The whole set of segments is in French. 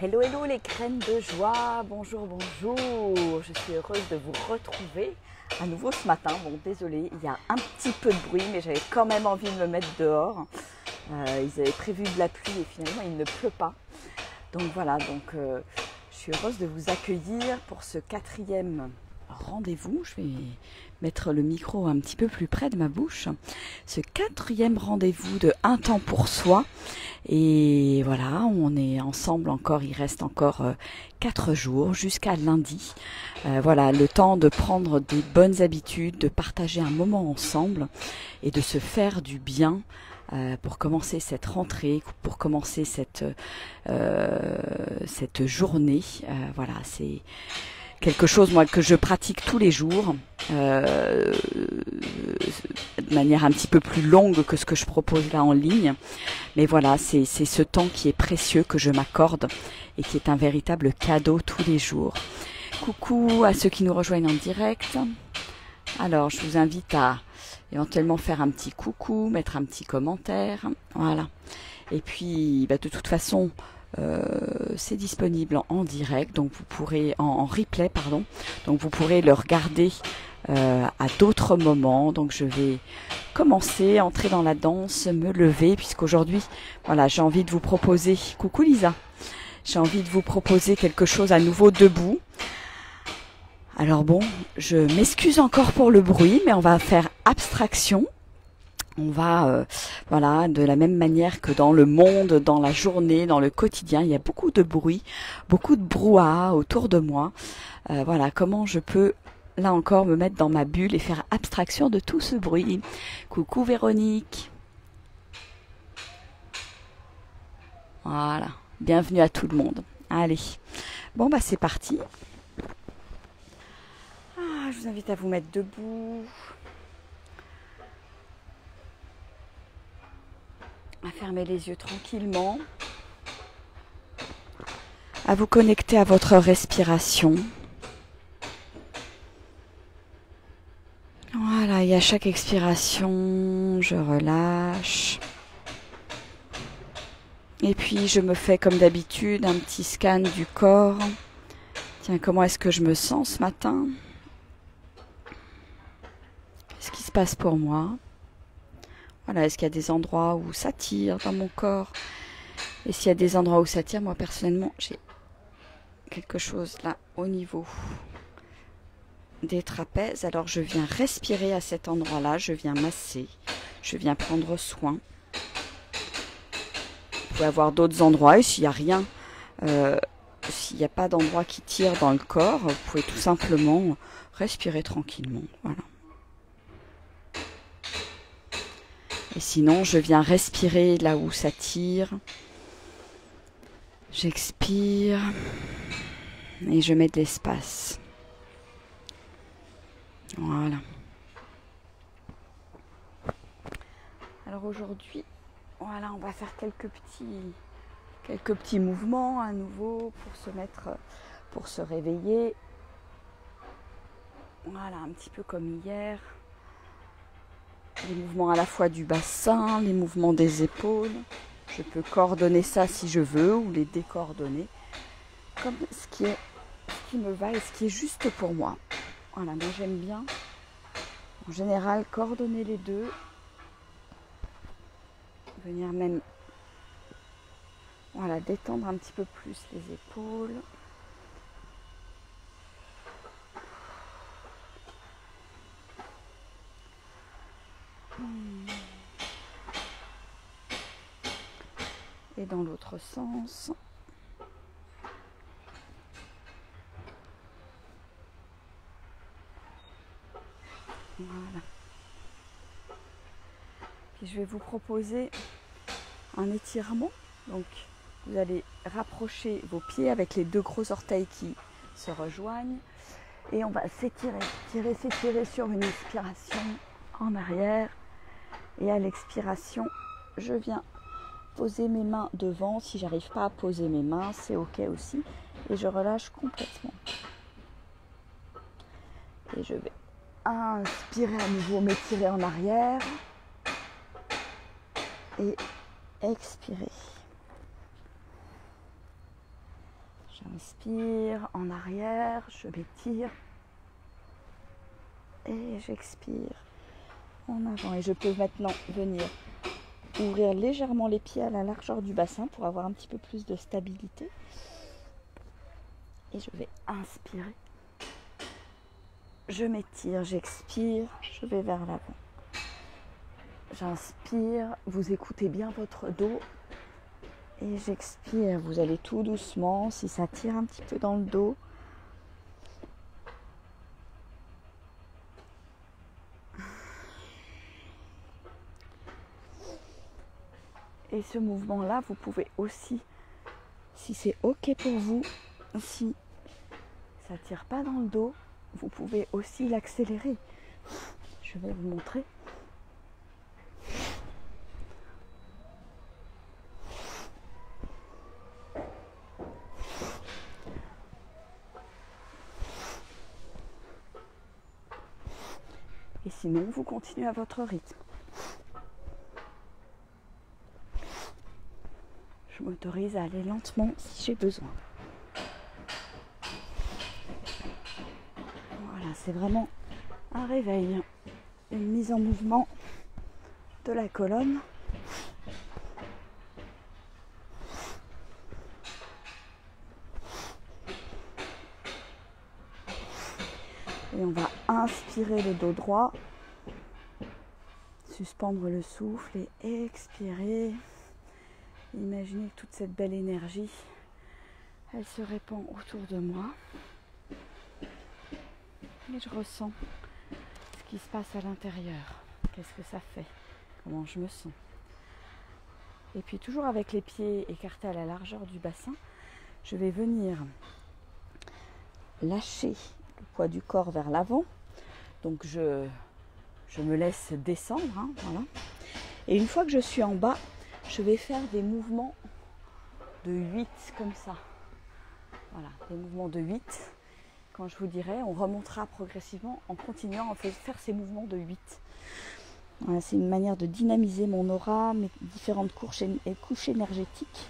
Hello, hello les graines de joie, bonjour, bonjour. Je suis heureuse de vous retrouver à nouveau ce matin. Bon, désolé, il y a un petit peu de bruit, mais j'avais quand même envie de me mettre dehors. Ils avaient prévu de la pluie et finalement il ne pleut pas. Donc voilà, je suis heureuse de vous accueillir pour ce 4e rendez-vous. Je vais mettre le micro un petit peu plus près de ma bouche. Ce 4e rendez-vous de Un temps pour soi. Et voilà, on est ensemble encore, il reste encore 4 jours jusqu'à lundi. Voilà, le temps de prendre des bonnes habitudes, de partager un moment ensemble et de se faire du bien pour commencer cette rentrée, pour commencer cette journée. Voilà, c'est quelque chose moi que je pratique tous les jours, de manière un petit peu plus longue que ce que je propose là en ligne. Mais voilà, c'est ce temps qui est précieux que je m'accorde et qui est un véritable cadeau tous les jours. Coucou à ceux qui nous rejoignent en direct. Alors, je vous invite à éventuellement faire un petit coucou, mettre un petit commentaire. Voilà. Et puis, de toute façon, c'est disponible en direct, donc vous pourrez en replay, pardon. Donc vous pourrez le regarder à d'autres moments. Donc je vais commencer, entrer dans la danse, me lever, puisqu'aujourd'hui, voilà, j'ai envie de vous proposer. Coucou Lisa. J'ai envie de vous proposer quelque chose à nouveau debout. Alors bon, je m'excuse encore pour le bruit, mais on va faire abstraction. On va, voilà, de la même manière que dans le monde, dans la journée, dans le quotidien, il y a beaucoup de bruit, beaucoup de brouhaha autour de moi. Voilà, comment je peux, là encore, me mettre dans ma bulle et faire abstraction de tout ce bruit. Coucou Véronique. Voilà, bienvenue à tout le monde. Allez, bon c'est parti. Je vous invite à vous mettre debout. À fermer les yeux tranquillement, à vous connecter à votre respiration. Voilà, et à chaque expiration, je relâche. Et puis je me fais comme d'habitude un petit scan du corps. Tiens, comment est-ce que je me sens ce matin? Qu'est-ce qui se passe pour moi? Voilà, est-ce qu'il y a des endroits où ça tire dans mon corps? Et s'il y a des endroits où ça tire, moi personnellement, j'ai quelque chose là au niveau des trapèzes. Alors je viens respirer à cet endroit-là, je viens masser, je viens prendre soin. Vous pouvez avoir d'autres endroits et s'il n'y a rien, s'il n'y a pas d'endroit qui tire dans le corps, vous pouvez tout simplement respirer tranquillement. Voilà. Et sinon, je viens respirer là où ça tire. J'expire et je mets de l'espace. Voilà. Alors aujourd'hui, voilà, on va faire quelques petits mouvements à nouveau pour se réveiller. Voilà, un petit peu comme hier. Les mouvements à la fois du bassin, les mouvements des épaules. Je peux coordonner ça si je veux ou les décoordonner. Comme ce qui me va et ce qui est juste pour moi. Voilà, moi j'aime bien en général coordonner les deux. Venir même détendre un petit peu plus les épaules. Et dans l'autre sens. Voilà. Et je vais vous proposer un étirement. Donc vous allez rapprocher vos pieds avec les 2 gros orteils qui se rejoignent. Et on va s'étirer sur une inspiration en arrière. Et à l'expiration, je viens poser mes mains devant. Si j'arrive pas à poser mes mains, c'est ok aussi. Et je relâche complètement. Et je vais inspirer à nouveau, m'étirer en arrière. Et expirer. J'inspire en arrière, je m'étire et j'expire en avant. Et je peux maintenant venir ouvrir légèrement les pieds à la largeur du bassin pour avoir un petit peu plus de stabilité. Et je vais inspirer. Je m'étire, j'expire, je vais vers l'avant. J'inspire, vous écoutez bien votre dos. Et j'expire, vous allez tout doucement, si ça tire un petit peu dans le dos. Et ce mouvement-là, vous pouvez aussi, si c'est OK pour vous, si ça ne tire pas dans le dos, vous pouvez aussi l'accélérer. Je vais vous montrer. Et sinon, vous continuez à votre rythme. Je m'autorise à aller lentement si j'ai besoin. Voilà, c'est vraiment un réveil, une mise en mouvement de la colonne. Et on va inspirer le dos droit, suspendre le souffle et expirer. Imaginez que toute cette belle énergie, elle se répand autour de moi. Et je ressens ce qui se passe à l'intérieur. Qu'est-ce que ça fait? Comment je me sens? Et puis toujours avec les pieds écartés à la largeur du bassin, je vais venir lâcher le poids du corps vers l'avant. Donc je me laisse descendre. Voilà. Et une fois que je suis en bas, je vais faire des mouvements de 8 comme ça. Voilà, des mouvements de 8. Quand je vous dirai, on remontera progressivement en continuant à faire ces mouvements de 8. Voilà, c'est une manière de dynamiser mon aura, mes différentes couches énergétiques.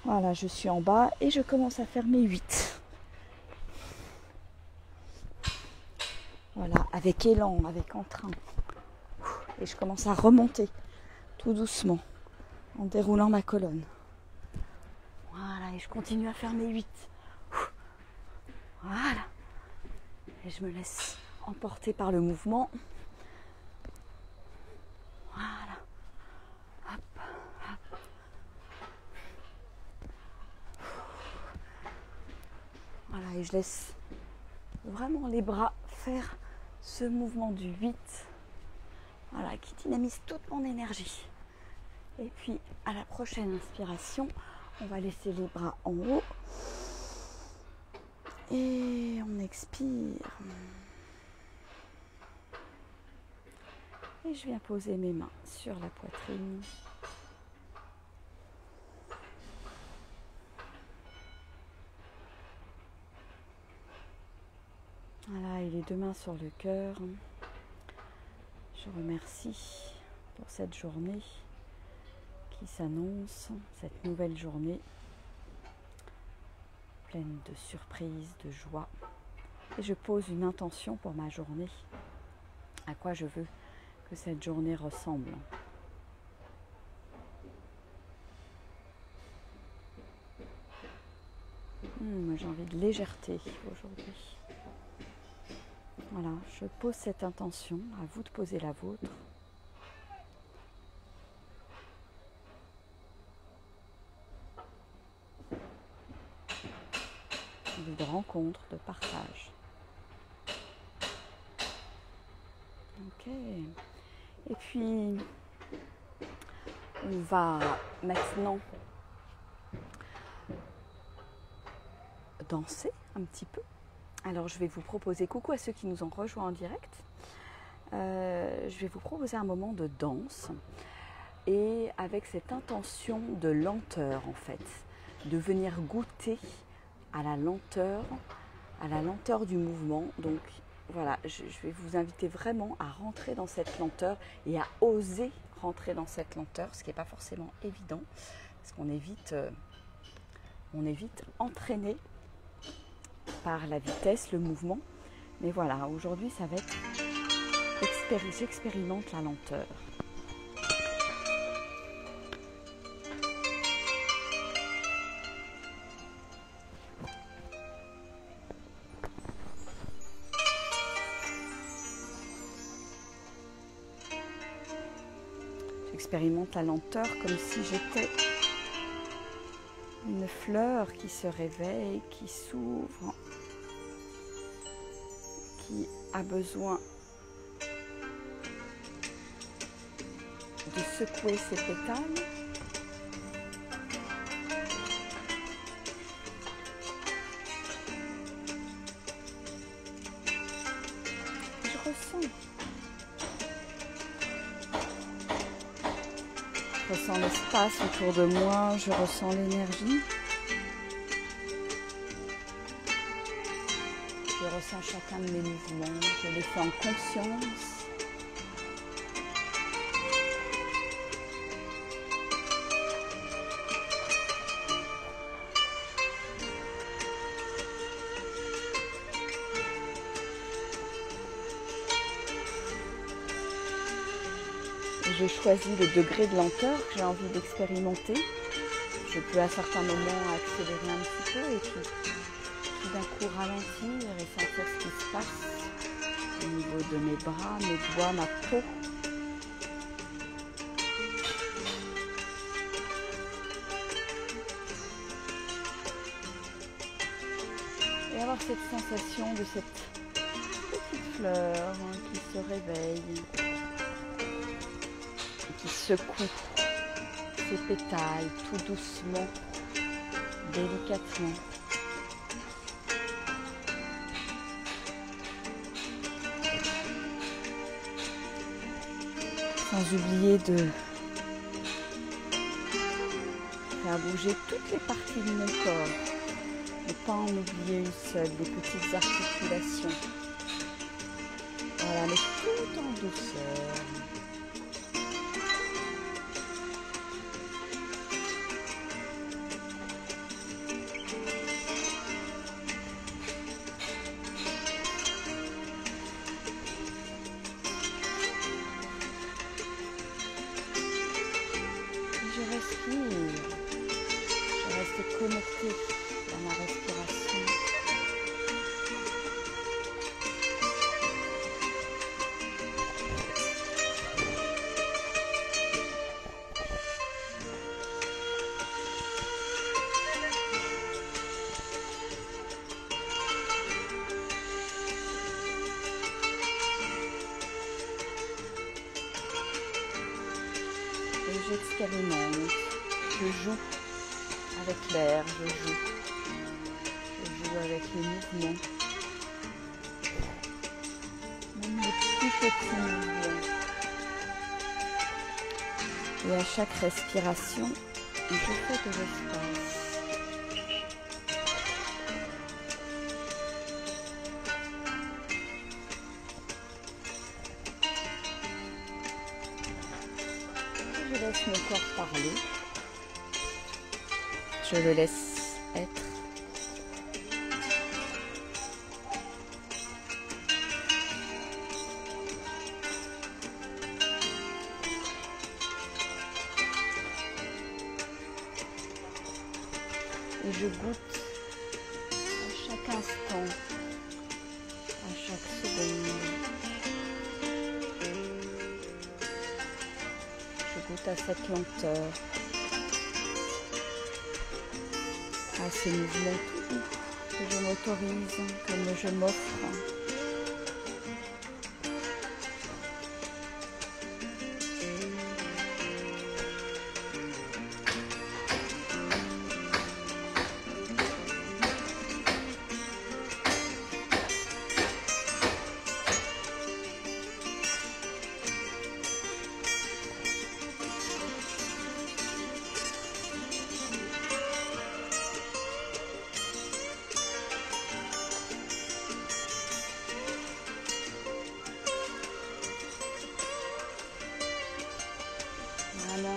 Voilà, je suis en bas et je commence à faire mes 8. Voilà, avec élan, avec entrain. Et je commence à remonter tout doucement en déroulant ma colonne. Voilà, et je continue à faire mes 8. Voilà. Et je me laisse emporter par le mouvement. Voilà. Hop, hop. Voilà, et je laisse vraiment les bras faire ce mouvement du 8. Voilà, qui dynamise toute mon énergie. Et puis, à la prochaine inspiration, on va laisser les bras en haut. Et on expire. Et je viens poser mes mains sur la poitrine. Voilà, et les deux mains sur le cœur. Je remercie pour cette journée qui s'annonce, cette nouvelle journée pleine de surprises, de joie. Et je pose une intention pour ma journée. À quoi je veux que cette journée ressemble. J'ai envie de légèreté aujourd'hui. Voilà, je pose cette intention, à vous de poser la vôtre. De rencontre, de partage. Ok. Et puis, on va maintenant danser un petit peu. Alors, je vais vous proposer, coucou à ceux qui nous ont rejoints en direct. Je vais vous proposer un moment de danse et avec cette intention de lenteur en fait, de venir goûter à la lenteur du mouvement. Donc voilà, je vais vous inviter vraiment à rentrer dans cette lenteur et à oser rentrer dans cette lenteur, ce qui n'est pas forcément évident, parce qu'on est vite on est vite entraîné par la vitesse, le mouvement. Mais voilà, aujourd'hui ça va être j'expérimente la lenteur. J'expérimente la lenteur comme si j'étais une fleur qui se réveille, qui s'ouvre, qui a besoin de secouer ses pétales. Je ressens l'espace autour de moi, je ressens l'énergie. Je ressens chacun de mes mouvements, je les fais en conscience. Je choisis le degré de lenteur que j'ai envie d'expérimenter. Je peux à certains moments accélérer un petit peu et puis tout d'un coup ralentir et sentir ce qui se passe au niveau de mes bras, mes doigts, ma peau. Et avoir cette sensation de cette petite fleur qui se réveille. Qui secoue ses pétales tout doucement, délicatement. Sans oublier de faire bouger toutes les parties de mon corps. Ne pas en oublier une seule, des petites articulations. Voilà, mais tout en douceur. Je reste connectée à ma respiration. Et j'expérimente. Je joue avec l'air, je joue avec les mouvements, même les plus petits mouvements. Et à chaque respiration, je fais de l'espace. Je laisse mon corps parler. Je le laisse être. Et je goûte à chaque instant, à chaque seconde. Je goûte à cette lenteur. À ces mouvements tout doux que je m'autorise, que je m'offre.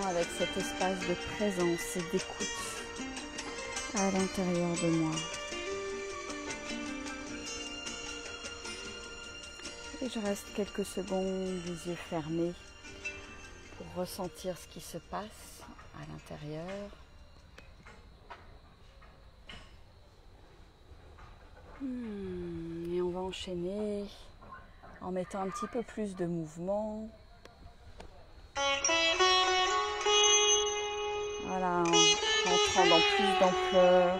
Avec cet espace de présence et d'écoute. à l'intérieur de moi. Et je reste quelques secondes les yeux fermés pour ressentir ce qui se passe à l'intérieur. Et on va enchaîner en mettant un petit peu plus de mouvement. Voilà, en rentrant dans plus d'ampleur.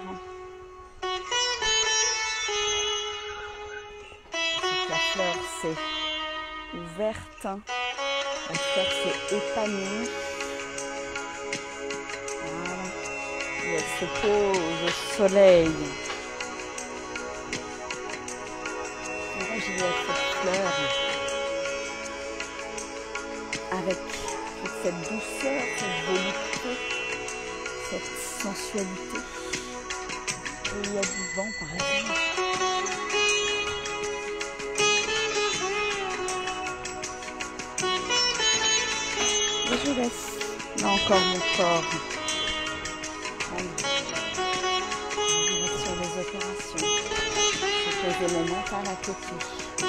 La fleur s'est ouverte, la fleur s'est épanouie. Voilà. Et elle se pose au soleil. Imaginez cette fleur avec toute cette douceur, cette volupté, cette sensualité. Et il y a du vent par exemple. Et je laisse là encore mon corps en direction des opérations. Je pose mon mental à côté. C'est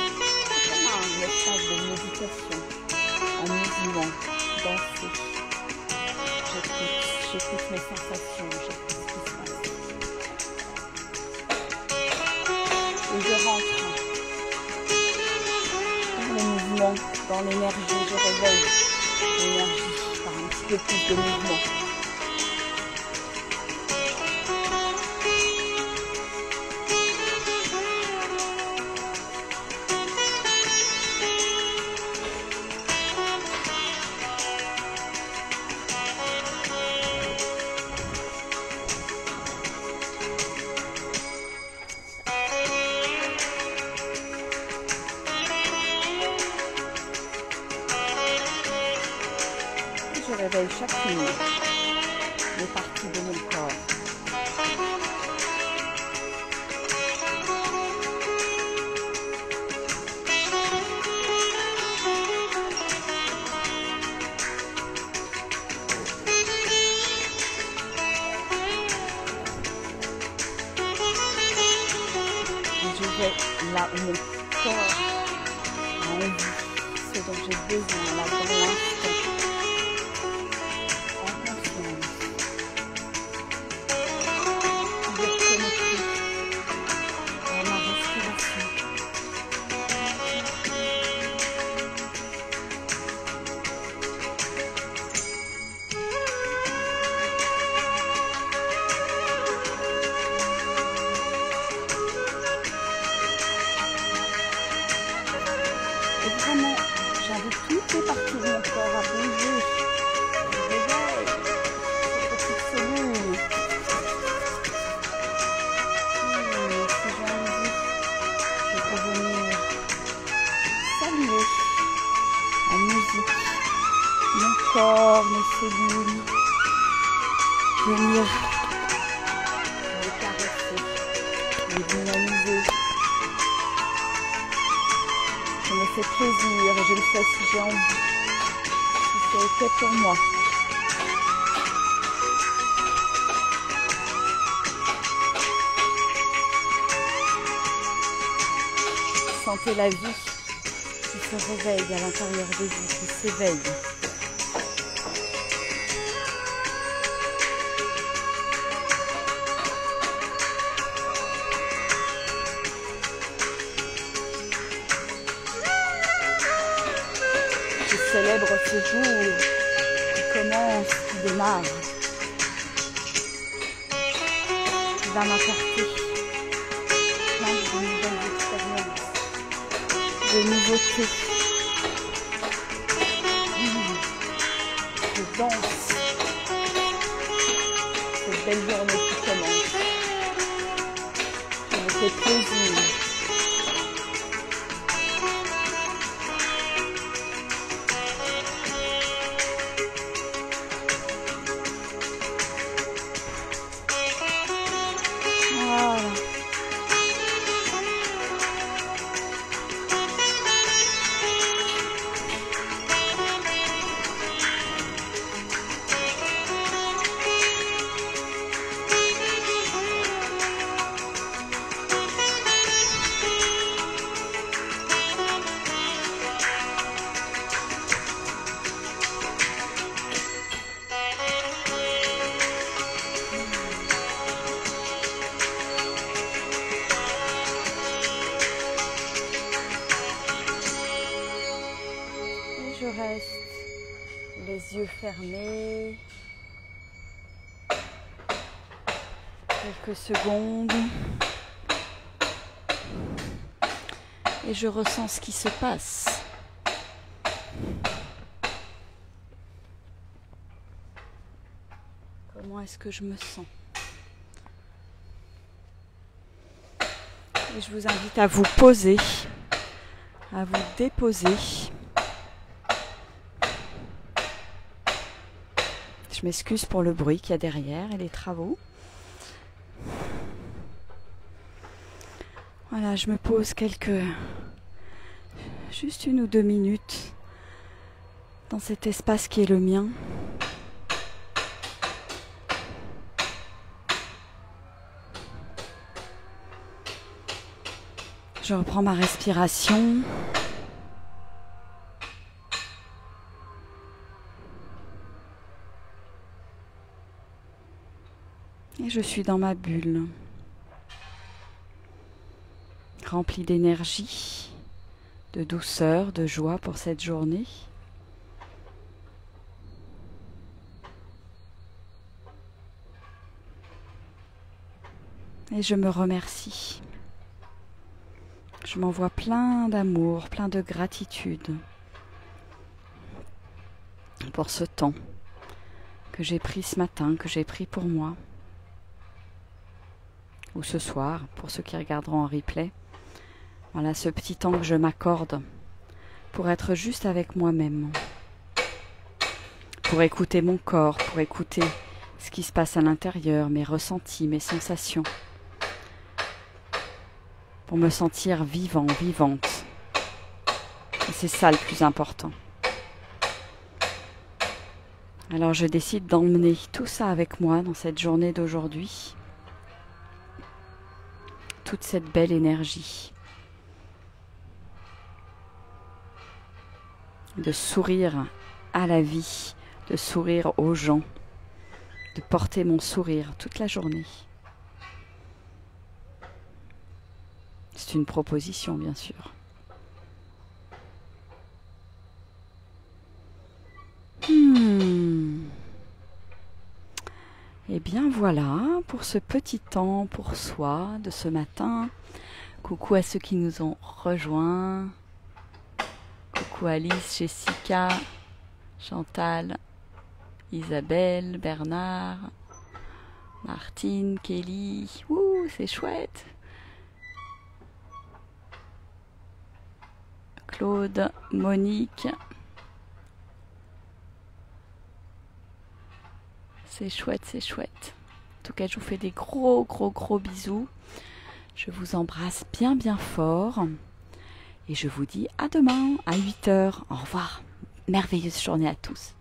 comme un espace de méditation, en mouvement, danser. J'écoute mes sensations, j'écoute ce qui se passe. Et je rentre dans le mouvement, dans l'énergie, je réveille l'énergie par un petit peu plus de mouvement. Je réveille chacune des parties de mon corps. Et je vais là où mon corps a envie, ce dont j'ai besoin, là dans l'instant. Vraiment, j'invite toutes les parties de mon corps à bouger. Je réveille ces petites cellules. Si j'ai envie, je peux venir saluer en musique mon corps, mes cellules. Venir les caresser, les dynamiser. Je me fais plaisir et je le fais si j'ai envie, si c'est ok pour moi. Sentez la vie qui se réveille à l'intérieur de vous, qui s'éveille. Célèbre ce jour qui commence, qui démarre, qui va m'apporter plein de nouvelles expériences, de nouveautés. Je danse cette belle journée qui commence. Je me fais plaisir. yeux fermés. Quelques secondes. Et je ressens ce qui se passe. Comment est-ce que je me sens? Et je vous invite à vous poser, à vous déposer. Je m'excuse pour le bruit qu'il y a derrière et les travaux. Voilà, je me pose juste 1 ou 2 minutes dans cet espace qui est le mien. Je reprends ma respiration. Et je suis dans ma bulle, remplie d'énergie, de douceur, de joie pour cette journée. Et je me remercie. Je m'envoie plein d'amour, plein de gratitude pour ce temps que j'ai pris ce matin, que j'ai pris pour moi. Ou ce soir, pour ceux qui regarderont en replay. Voilà, ce petit temps que je m'accorde pour être juste avec moi-même, pour écouter mon corps, pour écouter ce qui se passe à l'intérieur, mes ressentis, mes sensations, pour me sentir vivant, vivante. Et c'est ça le plus important. Alors je décide d'emmener tout ça avec moi dans cette journée d'aujourd'hui. Toute cette belle énergie. De sourire à la vie, de sourire aux gens, de porter mon sourire toute la journée. C'est une proposition, bien sûr. Et bien voilà pour ce petit temps pour soi de ce matin. Coucou à ceux qui nous ont rejoints. Coucou Alice, Jessica, Chantal, Isabelle, Bernard, Martine, Kelly. Ouh, c'est chouette. Claude, Monique. C'est chouette, c'est chouette. En tout cas, je vous fais des gros bisous. Je vous embrasse bien fort. Et je vous dis à demain à 8 h. Au revoir. Merveilleuse journée à tous.